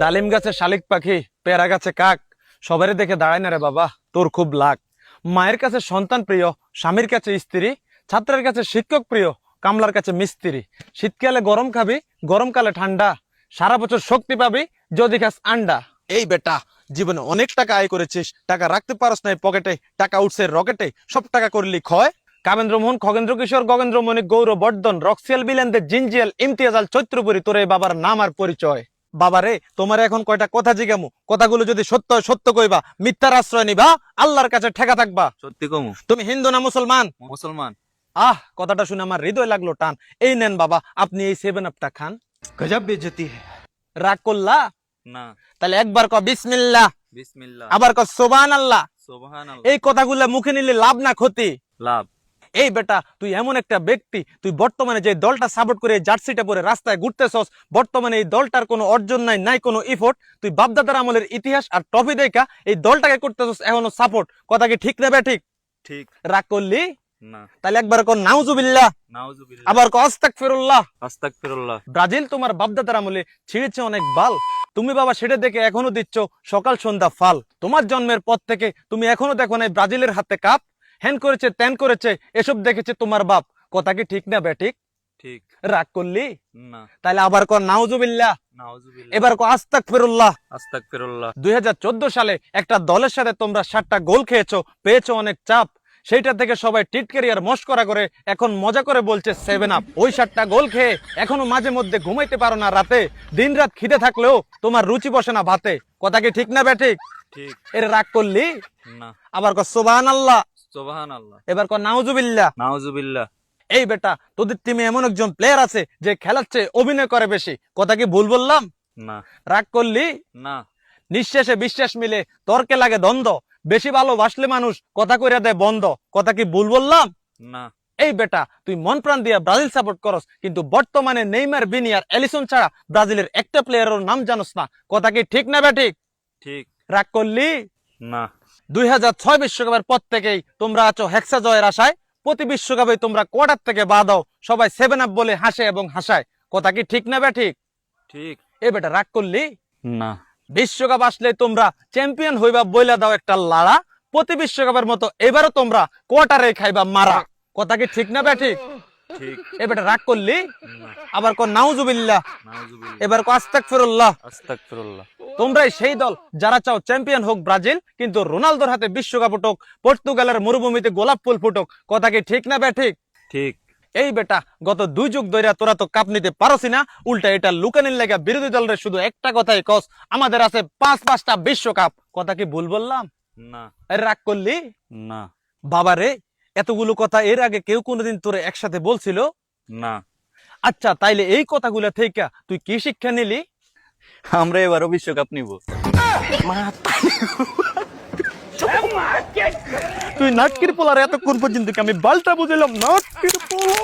ডালিম গাছে শালিক পাখি, পেয়ারা গাছে কাক, সবারই দেখে দাঁড়ায় না রে বাবা, তোর খুব লাগ। মায়ের কাছে সন্তান প্রিয়, স্বামীর কাছে স্ত্রী, ছাত্রের কাছে শিক্ষক প্রিয়, কামলার কাছে মিস্ত্রি। শীতকালে গরম খাবি, গরমকালে ঠান্ডা, সারা বছর শক্তি পাবি যদি খাস আন্ডা। এই বেটা, জীবনে অনেক টাকা আয় করেছিস, টাকা রাখতে পারস না পকেটে, টাকা উঠছে রকেটে, সব টাকা করলি ক্ষয়। কাবেন্দ্র মোহন, খগেন্দ্র কিশোর, গগেন্দ্র মণিক, গৌরব বর্ধন, রক্সিয়াল, বিলেন্দের জিনজিয়াল, ইমতিয়াজাল, চৈত্রপুরী, তোর এই বাবার নাম আর পরিচয়। বাবারে, তোমার এখন কয়টা কথা জিগামু, কথাগুলো যদি সত্য হয় সত্য কইবা, মিথ্যার আশ্রয় নিবা, আল্লাহর কাছে ঠেকা থাকবা। সত্যি কমু। তুমি হিন্দু না মুসলমান? মুসলমান। কথাটা শুনে আমার হৃদয় লাগলো টান। এই নেন বাবা, আপনি এই 7 আপটা খান। গজব বেজতি। রাগ করলা না। তাহলে একবার ক বিসমিল্লাহ, বিসমিল্লাহ, আবার ক সুবহানাল্লাহ। সুবহানাল্লাহ। এই কথাগুলো মুখে নিলে লাভ না ক্ষতি? লাভ। এই বেটা, তুই এমন একটা ব্যক্তি, তুই বর্তমানে যে দলটা সাপোর্ট করে জার্সিটা পরে রাস্তায় ঘুরতেছস, বর্তমানে এই দলটার কোনো অর্জন নাই, নাই কোনো ইফোর্ট। তুই বাপদাদার আমলের ইতিহাস আর ট্রফি দেখা এই দলটাকে করতেছস এখনো সাপোর্ট। কথা কি ঠিক না বে ঠিক? ঠিক। রাগ করলি না। তাহলে একবার কর নাউজুবিল্লাহ, নাউজুবিল্লাহ, আবার কর আস্তাগফিরুল্লাহ। আস্তাগফিরুল্লাহ। ব্রাজিল তোমার বাপদাদার আমলে ছিঁড়েছে অনেক বাল, তুমি বাবা সেটা দেখে এখনো দিচ্ছ সকাল সন্ধ্যা ফাল। তোমার জন্মের পর থেকে তুমি এখনো দেখো নাই ব্রাজিলের হাতে কাপ, হ্যান করেছে ত্যান করেছে, এসব দেখেছে তোমার বাপ। কথা কি ঠিক না বেঠিক? ঠিক। রাগ করলি না। তাহলে আবার কর নাউজুবিল্লাহ, নাউজুবিল্লাহ, এবার কর আস্তাগফিরুল্লাহ। আস্তাগফিরুল্লাহ। 2014 সালে একটা দলের সাথে তোমরা 7টা গোল খেয়েছো, পেয়েছো অনেক চাপ, সেইটা থেকে সবাই টিটকারি আর মস্করা করে এখন মজা করে বলছে 7 আপ। ওই 7টা গোল খেয়ে এখনো মাঝে মধ্যে ঘুমাইতে পারো না রাতে, দিন রাত খিদে থাকলেও তোমার রুচি বসে না ভাতে। কথা কি ঠিক না বেঠিক? ঠিক। এর রাগ করলি না। আবার কর সুবহানাল্লাহ, সুবহানাল্লাহ, এবার কর নাউজুবিল্লাহ। নাউজুবিল্লাহ। এই বেটা, তোদের টিমে এমন একজন প্লেয়ার আছে যে খেলার চেয়ে অভিনয় করে বেশি। কথা কি ভুল বললাম? না। রাগ করলি? না। নিঃশ্বাসে বিশ্বাস মিলে তর্কে লাগে দ্বন্দ্ব, বেশি ভালোবাসলে মানুষ কথা কইরা দেয় বন্ধ। কথা কি ভুল বললাম? না। এই বেটা, তুই মন প্রাণ দিয়া ব্রাজিল সাপোর্ট করস, কিন্তু বর্তমানে নেইমার, বিনি আর এলিসন ছাড়া ব্রাজিলের একটা প্লেয়ারের নাম জানোস না। কথা কি ঠিক না বেঠিক? ঠিক। রাগ করলি? না। 2006 বিশ্বকাপের পর থেকেই তোমরা আছো হেক্সা জয়ের আশায়, প্রতি বিশ্বকাপে তোমরা কোয়ার্টার থেকে বাদ দাও, সবাই 7 আপ বলে হাসে এবং হাসায়। কথা কি ঠিক না বেঠিক? ঠিক। এই বেটা, রাগ করলি? না। বিশ্বকাপ আসলে তোমরা চ্যাম্পিয়ন হইবা বইলা দাও একটা লাড়া, প্রতি বিশ্বকাপের মতো এবারও তোমরা কোয়ার্টারে খাইবা মারা। কথা কি ঠিক না বেঠিক? ঠিক। এবার রাগ করলি? না। আবার কর নাউজুবিল্লাহ, নাউজুবিল্লাহ, এবার কর আস্তাগফিরুল্লাহ। আস্তাগফিরুল্লাহ। তোমরাই সেই দল যারা চাও চ্যাম্পিয়ন হোক ব্রাজিল, কিন্তু রোনালদোর হাতে বিশ্বকাপ উঠুক, পর্তুগালের মরুভূমিতে গোলাপ ফুল ফুটুক। কথা কি ঠিক না বেঠিক? ঠিক। এই বেটা, গত 2 যুগ ধরে তোরা তো কাপ নিতে পারছি না, উল্টা এটা লুকানির লেগা বিরোধী দলের শুধু একটা কথাই কস, আমাদের আছে 5-5টা বিশ্বকাপ। কথা কি ভুল বললাম? না। রাগ করলি? না। বাবারে, এতগুলো কথা এর আগে কেউ কোনোদিন তোরে একসাথে বলছিল? না। আচ্ছা, তাইলে এই কথাগুলা থেকে তুই কি শিক্ষা নিলি? আমরা এবারও বিশ্বকাপ নিব। তুই নাটকির পোলার এতক্ষণ পর্যন্ত কি আমি বালটা বুঝলাম? নাটকির পোলা